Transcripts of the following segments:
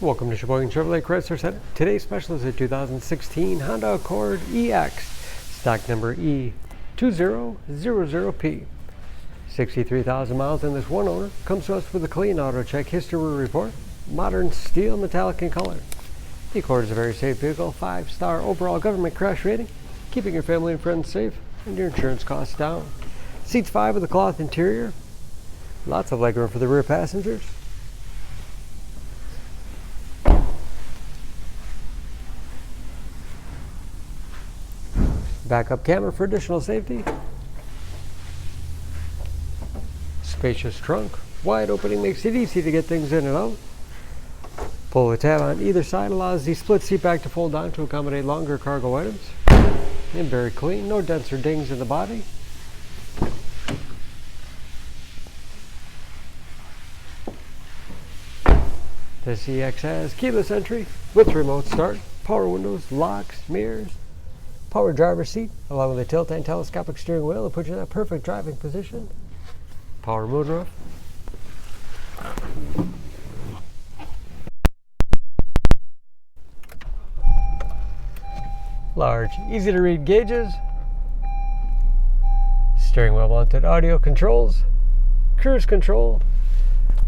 Welcome to Sheboygan Chevrolet Chrysler Center. Today's special is a 2016 Honda Accord EX, stock number E2000P. 63,000 miles in this one owner. Comes to us with a clean auto check history report. Modern steel, metallic in color. The Accord is a very safe vehicle, 5-star overall government crash rating, keeping your family and friends safe and your insurance costs down. Seats 5 with a cloth interior. Lots of legroom for the rear passengers. Backup camera for additional safety. Spacious trunk. Wide opening makes it easy to get things in and out. Pull the tab on either side allows the split seat back to fold down to accommodate longer cargo items. And very clean, no dents or dings in the body. This EX has keyless entry with remote start, power windows, locks, mirrors, power driver's seat, along with a tilt and telescopic steering wheel to put you in that perfect driving position. Power moonroof. Large, easy to read gauges. Steering wheel mounted audio controls. Cruise control.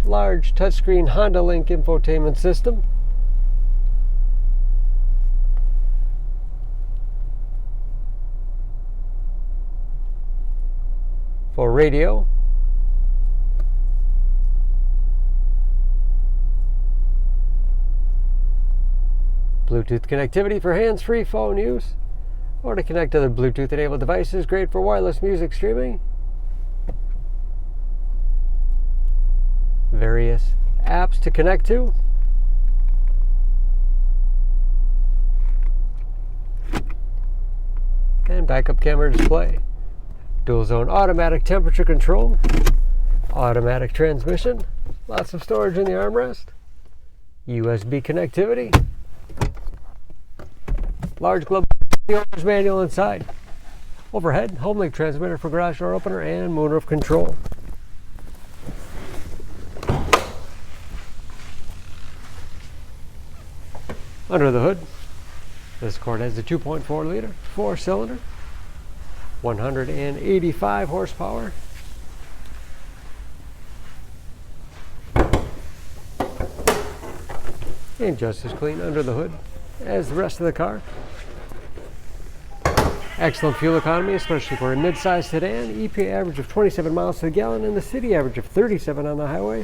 Large touchscreen Honda Link infotainment system. For radio. Bluetooth connectivity for hands-free phone use, or to connect other Bluetooth-enabled devices, great for wireless music streaming. Various apps to connect to. And backup camera display. Dual zone automatic temperature control. Automatic transmission. Lots of storage in the armrest. USB connectivity. Large glove owner's manual inside. Overhead, home link transmitter for garage door opener and moonroof control. Under the hood, this Accord has a 2.4 liter, 4-cylinder, 185 horsepower. And just as clean under the hood as the rest of the car. Excellent fuel economy, especially for a mid-sized sedan. EPA average of 27 miles to the gallon and the city average of 37 on the highway.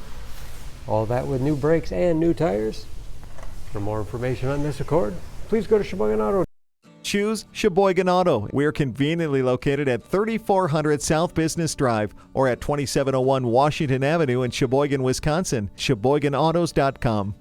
All that with new brakes and new tires. For more information on this Accord, please go to Sheboygan Auto. Choose Sheboygan Auto. We're conveniently located at 3400 South Business Drive or at 2701 Washington Avenue in Sheboygan, Wisconsin. SheboyganAutos.com.